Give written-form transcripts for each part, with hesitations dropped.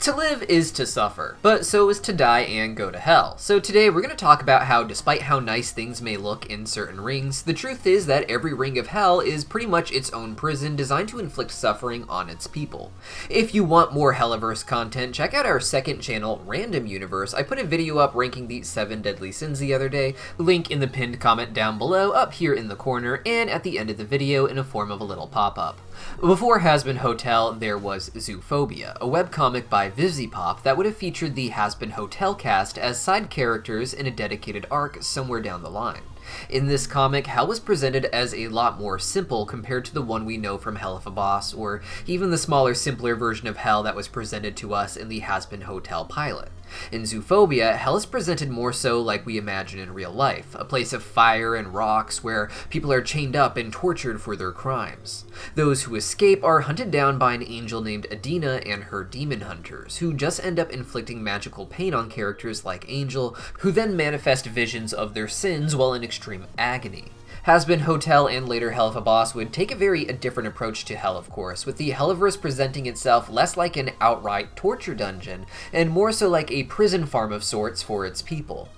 To live is to suffer, but so is to die and go to hell. So today we're going to talk about how, despite how nice things may look in certain rings, the truth is that every ring of hell is pretty much its own prison designed to inflict suffering on its people. If you want more Helluverse content, check out our second channel, Random Universe. I put a video up ranking the 7 deadly sins the other day, link in the pinned comment down below, up here in the corner, and at the end of the video in a form of a little pop-up. Before Hazbin Hotel, there was Zoophobia, a webcomic by VivziePop that would have featured the Hazbin Hotel cast as side characters in a dedicated arc somewhere down the line. In this comic, Hell was presented as a lot more simple compared to the one we know from Helluva, or even the smaller, simpler version of Hell that was presented to us in the Hazbin Hotel pilot. In Zoophobia, Hell is presented more so like we imagine in real life, a place of fire and rocks where people are chained up and tortured for their crimes. Those who escape are hunted down by an angel named Adina and her demon hunters, who just end up inflicting magical pain on characters like Angel, who then manifest visions of their sins while in extreme agony. Hazbin Hotel and later Helluva would take a very different approach to Hell, of course, with the Helluverse presenting itself less like an outright torture dungeon, and more so like a prison farm of sorts for its people.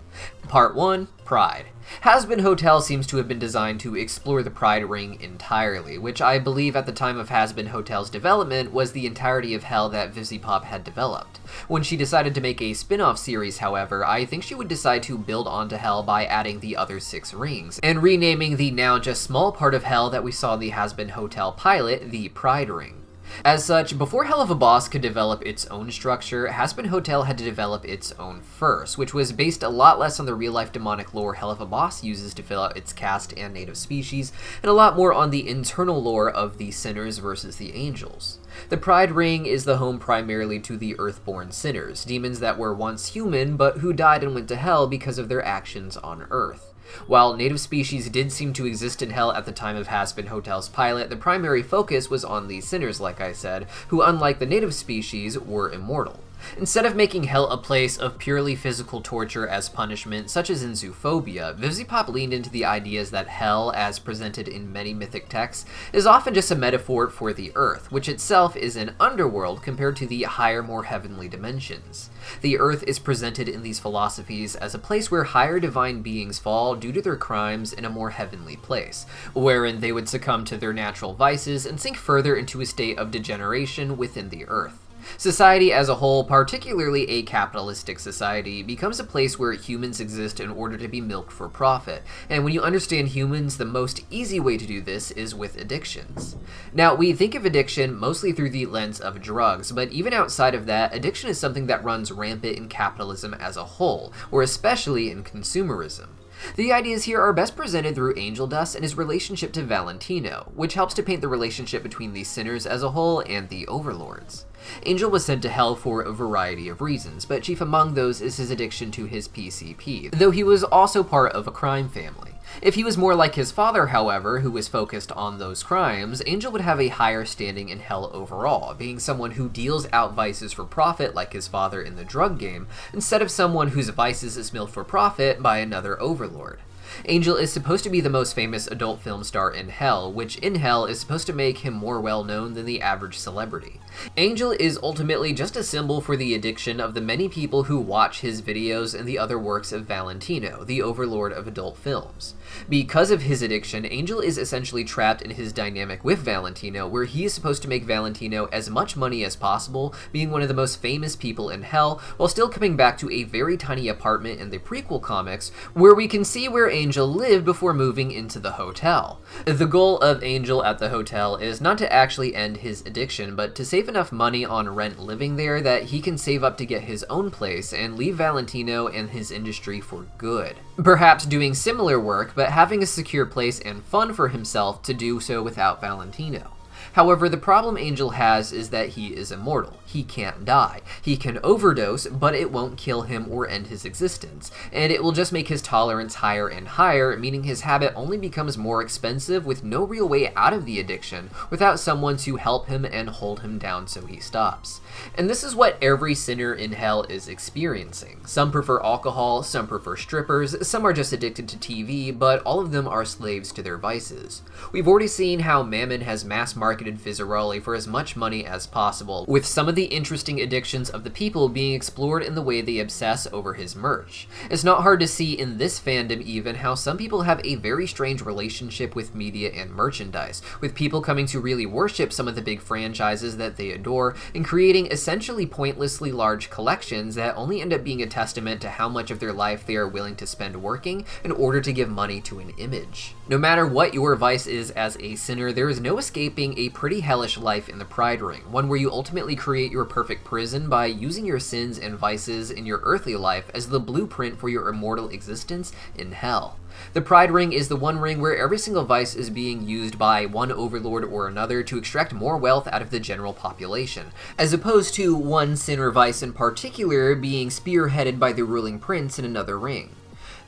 Part 1. Pride. Hazbin Hotel seems to have been designed to explore the Pride Ring entirely, which I believe at the time of Hazbin Hotel's development was the entirety of Hell that VivziePop had developed. When she decided to make a spin-off series, however, I think she would decide to build onto Hell by adding the other 6 rings, and renaming the now just small part of Hell that we saw in the Hazbin Hotel pilot the Pride Ring. As such, before Helluva could develop its own structure, Hazbin Hotel had to develop its own first, which was based a lot less on the real-life demonic lore Helluva uses to fill out its cast and native species, and a lot more on the internal lore of the sinners versus the angels. The Pride Ring is the home primarily to the Earthborn sinners, demons that were once human, but who died and went to Hell because of their actions on Earth. While native species did seem to exist in Hell at the time of Hazbin Hotel's pilot, the primary focus was on the sinners, like I said, who, unlike the native species, were immortal. Instead of making Hell a place of purely physical torture as punishment, such as in Zoophobia, VivziePop leaned into the ideas that Hell, as presented in many mythic texts, is often just a metaphor for the Earth, which itself is an underworld compared to the higher, more heavenly dimensions. The Earth is presented in these philosophies as a place where higher divine beings fall due to their crimes in a more heavenly place, wherein they would succumb to their natural vices and sink further into a state of degeneration within the Earth. Society as a whole, particularly a capitalistic society, becomes a place where humans exist in order to be milked for profit, and when you understand humans, the most easy way to do this is with addictions. Now, we think of addiction mostly through the lens of drugs, but even outside of that, addiction is something that runs rampant in capitalism as a whole, or especially in consumerism. The ideas here are best presented through Angel Dust and his relationship to Valentino, which helps to paint the relationship between the sinners as a whole and the overlords. Angel was sent to Hell for a variety of reasons, but chief among those is his addiction to his PCP, though he was also part of a crime family. If he was more like his father, however, who was focused on those crimes, Angel would have a higher standing in Hell overall, being someone who deals out vices for profit like his father in the drug game, instead of someone whose vices is milked for profit by another overlord. Angel is supposed to be the most famous adult film star in Hell, which in Hell is supposed to make him more well-known than the average celebrity. Angel is ultimately just a symbol for the addiction of the many people who watch his videos and the other works of Valentino, the overlord of adult films. Because of his addiction, Angel is essentially trapped in his dynamic with Valentino, where he is supposed to make Valentino as much money as possible, being one of the most famous people in Hell, while still coming back to a very tiny apartment in the prequel comics, where we can see where Angel lived before moving into the hotel. The goal of Angel at the hotel is not to actually end his addiction, but to save enough money on rent living there that he can save up to get his own place and leave Valentino and his industry for good. Perhaps doing similar work, but having a secure place and fun for himself to do so without Valentino. However, the problem Angel has is that he is immortal. He can't die. He can overdose, but it won't kill him or end his existence, and it will just make his tolerance higher and higher, meaning his habit only becomes more expensive with no real way out of the addiction without someone to help him and hold him down so he stops. And this is what every sinner in Hell is experiencing. Some prefer alcohol, some prefer strippers, some are just addicted to TV, but all of them are slaves to their vices. We've already seen how Mammon has mass-marketed marketed Fizzaroli for as much money as possible, with some of the interesting addictions of the people being explored in the way they obsess over his merch. It's not hard to see in this fandom even how some people have a very strange relationship with media and merchandise, with people coming to really worship some of the big franchises that they adore and creating essentially pointlessly large collections that only end up being a testament to how much of their life they are willing to spend working in order to give money to an image. No matter what your vice is as a sinner, there is no escaping a pretty hellish life in the Pride Ring, one where you ultimately create your perfect prison by using your sins and vices in your earthly life as the blueprint for your immortal existence in hell. The Pride Ring is the one ring where every single vice is being used by one overlord or another to extract more wealth out of the general population, as opposed to one sin or vice in particular being spearheaded by the ruling prince in another ring.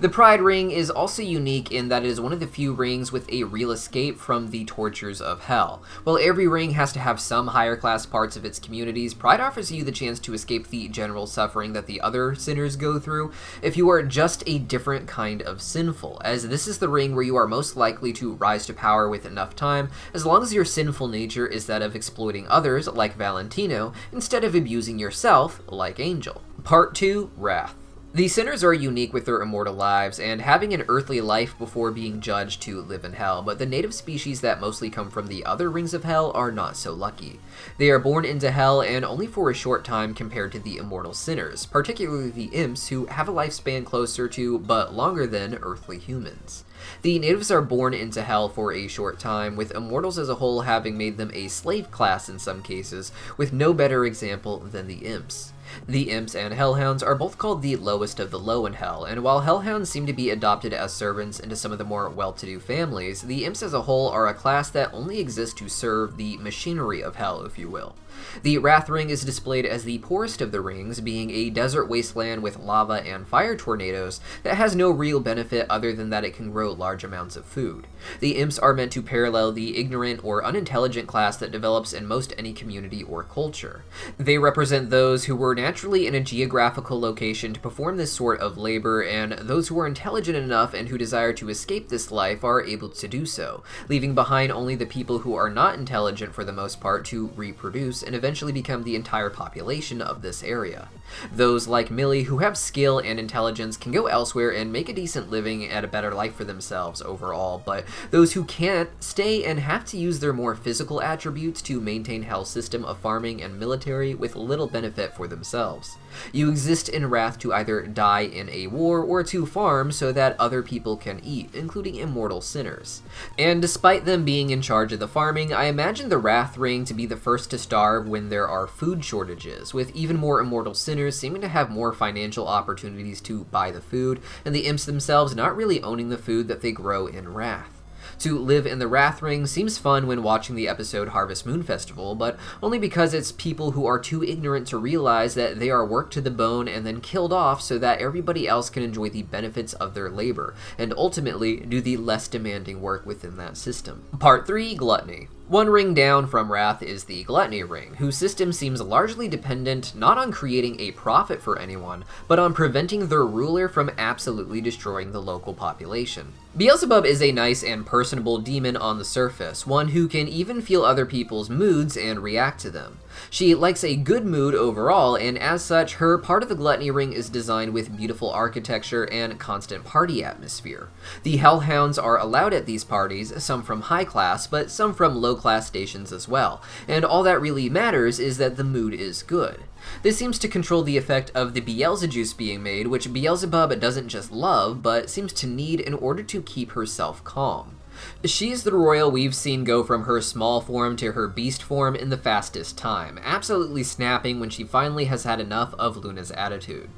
The Pride Ring is also unique in that it is one of the few rings with a real escape from the tortures of hell. While every ring has to have some higher class parts of its communities, Pride offers you the chance to escape the general suffering that the other sinners go through if you are just a different kind of sinful, as this is the ring where you are most likely to rise to power with enough time, as long as your sinful nature is that of exploiting others, like Valentino, instead of abusing yourself, like Angel. Part 2, Wrath. The sinners are unique with their immortal lives and having an earthly life before being judged to live in hell, but the native species that mostly come from the other rings of hell are not so lucky. They are born into hell and only for a short time compared to the immortal sinners, particularly the imps who have a lifespan closer to, but longer than, earthly humans. The natives are born into hell for a short time, with immortals as a whole having made them a slave class in some cases, with no better example than the imps. The imps and hellhounds are both called the lowest of the low in hell, and while hellhounds seem to be adopted as servants into some of the more well-to-do families, the imps as a whole are a class that only exists to serve the machinery of hell, if you will. The Wrath Ring is displayed as the poorest of the rings, being a desert wasteland with lava and fire tornadoes that has no real benefit other than that it can grow large amounts of food. The imps are meant to parallel the ignorant or unintelligent class that develops in most any community or culture. They represent those who were naturally in a geographical location to perform this sort of labor, and those who are intelligent enough and who desire to escape this life are able to do so, leaving behind only the people who are not intelligent for the most part to reproduce and eventually become the entire population of this area. Those like Millie who have skill and intelligence can go elsewhere and make a decent living and a better life for themselves overall, but those who can't stay and have to use their more physical attributes to maintain Hell's system of farming and military with little benefit for themselves. You exist in Wrath to either die in a war or to farm so that other people can eat, including immortal sinners. And despite them being in charge of the farming, I imagine the Wrath Ring to be the first to starve when there are food shortages, with even more immortal sinners seeming to have more financial opportunities to buy the food, and the imps themselves not really owning the food that they grow in Wrath. To live in the Wrath Ring seems fun when watching the episode Harvest Moon Festival, but only because it's people who are too ignorant to realize that they are worked to the bone and then killed off so that everybody else can enjoy the benefits of their labor, and ultimately do the less demanding work within that system. Part 3, Gluttony. One ring down from Wrath is the Gluttony Ring, whose system seems largely dependent not on creating a profit for anyone, but on preventing their ruler from absolutely destroying the local population. Beelzebub is a nice and personable demon on the surface, one who can even feel other people's moods and react to them. She likes a good mood overall, and as such, her part of the Gluttony Ring is designed with beautiful architecture and constant party atmosphere. The Hellhounds are allowed at these parties, some from high class, but some from low class stations as well, and all that really matters is that the mood is good. This seems to control the effect of the Beelzejuice being made, which Beelzebub doesn't just love, but seems to need in order to keep herself calm. She's the royal we've seen go from her small form to her beast form in the fastest time, absolutely snapping when she finally has had enough of Luna's attitude.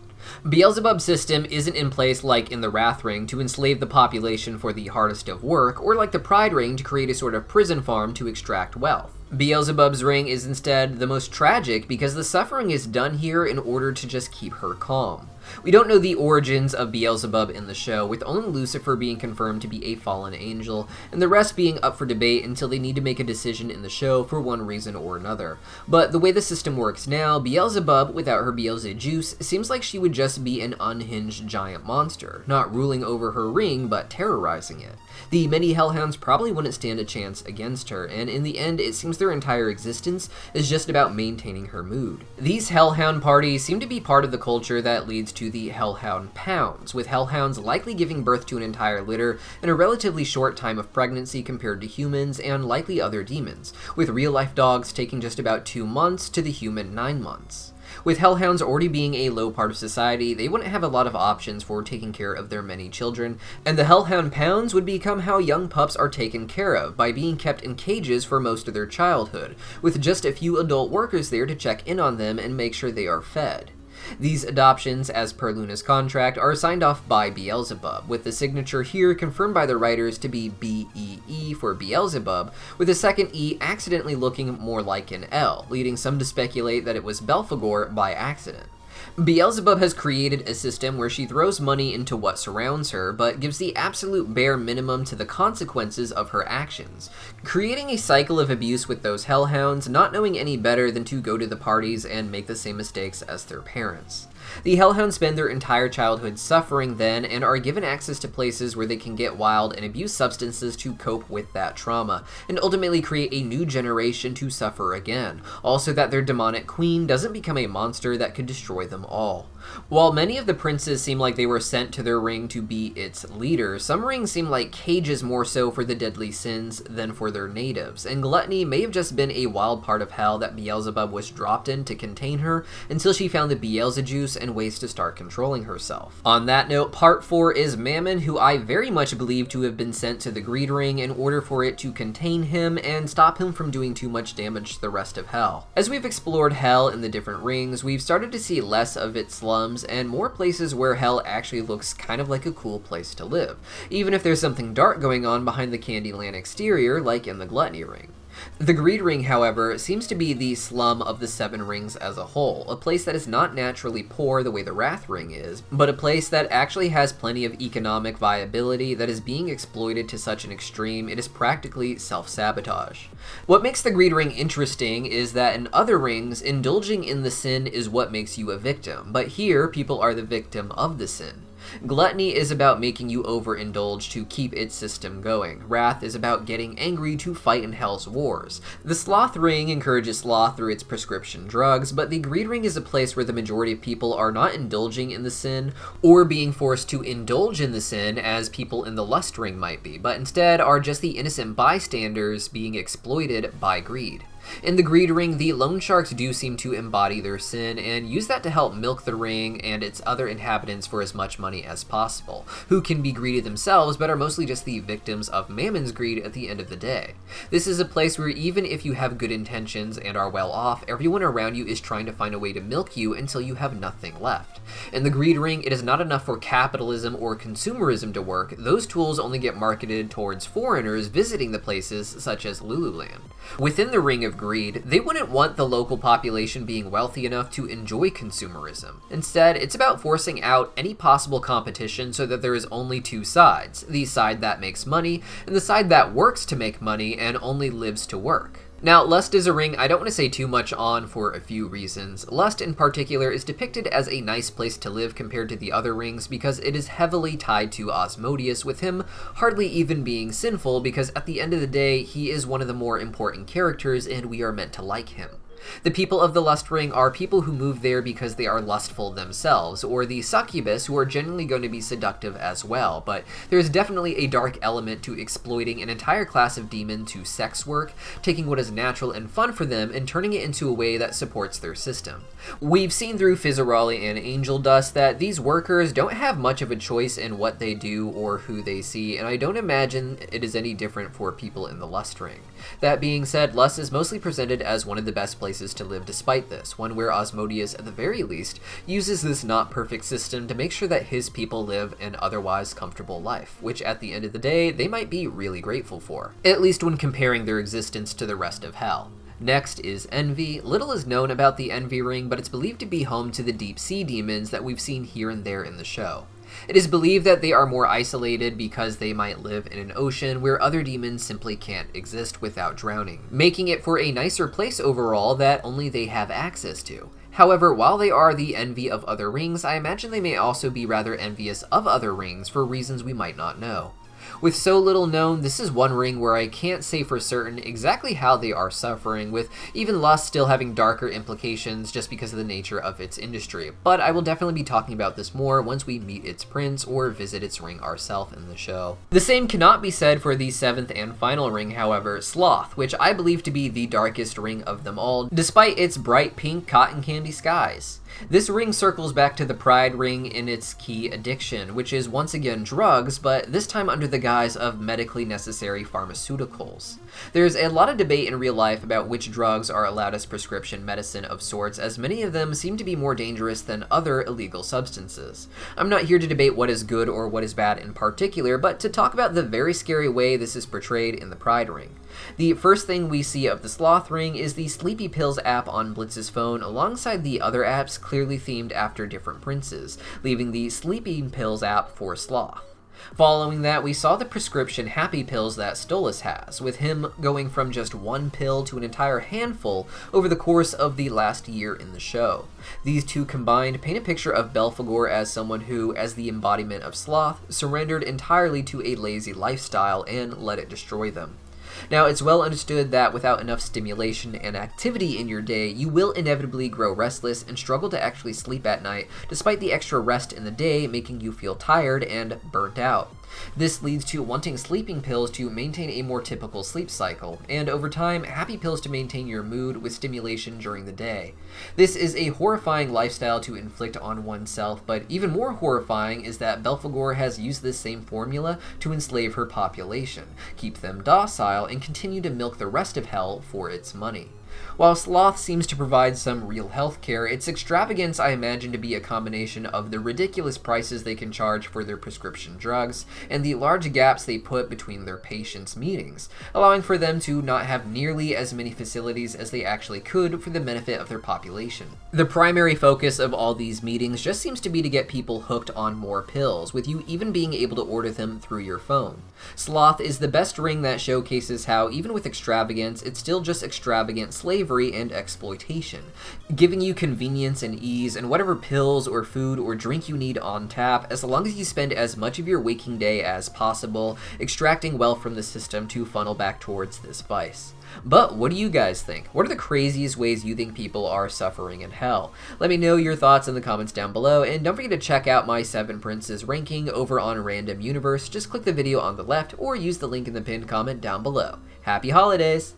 Beelzebub's system isn't in place like in the Wrath Ring to enslave the population for the hardest of work, or like the Pride Ring to create a sort of prison farm to extract wealth. Beelzebub's ring is instead the most tragic because the suffering is done here in order to just keep her calm. We don't know the origins of Beelzebub in the show, with only Lucifer being confirmed to be a fallen angel, and the rest being up for debate until they need to make a decision in the show for one reason or another. But the way the system works now, Beelzebub, without her Beelzejuice, seems like she would just be an unhinged giant monster, not ruling over her ring, but terrorizing it. The many Hellhounds probably wouldn't stand a chance against her, and in the end, it seems their entire existence is just about maintaining her mood. These hellhound parties seem to be part of the culture that leads to the hellhound pounds, with hellhounds likely giving birth to an entire litter in a relatively short time of pregnancy compared to humans and likely other demons, with real-life dogs taking just about 2 months to the human 9 months. With hellhounds already being a low part of society, they wouldn't have a lot of options for taking care of their many children, and the hellhound pounds would become how young pups are taken care of, by being kept in cages for most of their childhood, with just a few adult workers there to check in on them and make sure they are fed. These adoptions, as per Luna's contract, are signed off by Beelzebub, with the signature here confirmed by the writers to be B-E-E for Beelzebub, with the second E accidentally looking more like an L, leading some to speculate that it was Belphegor by accident. Beelzebub has created a system where she throws money into what surrounds her, but gives the absolute bare minimum to the consequences of her actions, creating a cycle of abuse with those hellhounds, not knowing any better than to go to the parties and make the same mistakes as their parents. The hellhounds spend their entire childhood suffering then, and are given access to places where they can get wild and abuse substances to cope with that trauma, and ultimately create a new generation to suffer again, also that their demonic queen doesn't become a monster that could destroy them all. While many of the princes seem like they were sent to their ring to be its leader, some rings seem like cages more so for the deadly sins than for their natives, and Gluttony may have just been a wild part of hell that Beelzebub was dropped in to contain her until she found the Beelzejuice and ways to start controlling herself. On that note, part 4 is Mammon, who I very much believe to have been sent to the Greed Ring in order for it to contain him and stop him from doing too much damage to the rest of hell. As we've explored hell in the different rings, we've started to see less of its slums and more places where hell actually looks kind of like a cool place to live, even if there's something dark going on behind the Candyland exterior like in the Gluttony Ring. The Greed Ring, however, seems to be the slum of the 7 rings as a whole, a place that is not naturally poor the way the Wrath Ring is, but a place that actually has plenty of economic viability that is being exploited to such an extreme it is practically self-sabotage. What makes the Greed Ring interesting is that in other rings, indulging in the sin is what makes you a victim, but here people are the victim of the sin. Gluttony is about making you overindulge to keep its system going. Wrath is about getting angry to fight in Hell's wars. The Sloth Ring encourages sloth through its prescription drugs, but the Greed Ring is a place where the majority of people are not indulging in the sin or being forced to indulge in the sin as people in the Lust Ring might be, but instead are just the innocent bystanders being exploited by greed. In the Greed Ring, the loan sharks do seem to embody their sin and use that to help milk the ring and its other inhabitants for as much money as possible, who can be greedy themselves but are mostly just the victims of Mammon's greed at the end of the day. This is a place where even if you have good intentions and are well off, everyone around you is trying to find a way to milk you until you have nothing left. In the Greed Ring, it is not enough for capitalism or consumerism to work. Those tools only get marketed towards foreigners visiting the places such as Lululand. Within the Ring of Greed, they wouldn't want the local population being wealthy enough to enjoy consumerism. Instead, it's about forcing out any possible competition so that there is only 2 sides, the side that makes money and the side that works to make money and only lives to work. Now, Lust is a ring I don't want to say too much on for a few reasons. Lust in particular is depicted as a nice place to live compared to the other rings because it is heavily tied to Asmodeus, with him hardly even being sinful because at the end of the day, he is one of the more important characters and we are meant to like him. The people of the Lust Ring are people who move there because they are lustful themselves, or the succubus, who are generally going to be seductive as well, but there is definitely a dark element to exploiting an entire class of demon to sex work, taking what is natural and fun for them and turning it into a way that supports their system. We've seen through Fizzarali and Angel Dust that these workers don't have much of a choice in what they do or who they see, and I don't imagine it is any different for people in the Lust Ring. That being said, Lust is mostly presented as one of the best places to live despite this, one where Asmodeus, at the very least, uses this not perfect system to make sure that his people live an otherwise comfortable life, which at the end of the day, they might be really grateful for, at least when comparing their existence to the rest of hell. Next is Envy. Little is known about the Envy Ring, but it's believed to be home to the deep sea demons that we've seen here and there in the show. It is believed that they are more isolated because they might live in an ocean where other demons simply can't exist without drowning, making it for a nicer place overall that only they have access to. However, while they are the envy of other rings, I imagine they may also be rather envious of other rings for reasons we might not know. With so little known, this is one ring where I can't say for certain exactly how they are suffering, with even lust still having darker implications just because of the nature of its industry. But I will definitely be talking about this more once we meet its prince or visit its ring ourselves in the show. The same cannot be said for the 7th and final ring, however, Sloth, which I believe to be the darkest ring of them all, despite its bright pink cotton candy skies. This ring circles back to the Pride ring in its key addiction, which is once again drugs, but this time under the guise of medically necessary pharmaceuticals. There's a lot of debate in real life about which drugs are allowed as prescription medicine of sorts, as many of them seem to be more dangerous than other illegal substances. I'm not here to debate what is good or what is bad in particular, but to talk about the very scary way this is portrayed in the Pride ring. The first thing we see of the Sloth ring is the Sleepy Pills app on Blitz's phone alongside the other apps clearly themed after different princes, leaving the Sleeping Pills app for Sloth. Following that, we saw the prescription Happy Pills that Stolas has, with him going from just one pill to an entire handful over the course of the last year in the show. These two combined paint a picture of Belphegor as someone who, as the embodiment of sloth, surrendered entirely to a lazy lifestyle and let it destroy them. Now, it's well understood that without enough stimulation and activity in your day, you will inevitably grow restless and struggle to actually sleep at night, despite the extra rest in the day making you feel tired and burnt out. This leads to wanting sleeping pills to maintain a more typical sleep cycle, and over time, happy pills to maintain your mood with stimulation during the day. This is a horrifying lifestyle to inflict on oneself, but even more horrifying is that Belphegor has used this same formula to enslave her population, keep them docile, and continue to milk the rest of hell for its money. While Sloth seems to provide some real health care, its extravagance I imagine to be a combination of the ridiculous prices they can charge for their prescription drugs and the large gaps they put between their patients' meetings, allowing for them to not have nearly as many facilities as they actually could for the benefit of their population. The primary focus of all these meetings just seems to be to get people hooked on more pills, with you even being able to order them through your phone. Sloth is the best ring that showcases how, even with extravagance, it's still just extravagant slavery and exploitation, giving you convenience and ease and whatever pills or food or drink you need on tap, as long as you spend as much of your waking day as possible extracting wealth from the system to funnel back towards this vice. But what do you guys think? What are the craziest ways you think people are suffering in hell? Let me know your thoughts in the comments down below, and don't forget to check out my 7 Princes ranking over on Random Universe. Just click the video on the left or use the link in the pinned comment down below. Happy holidays!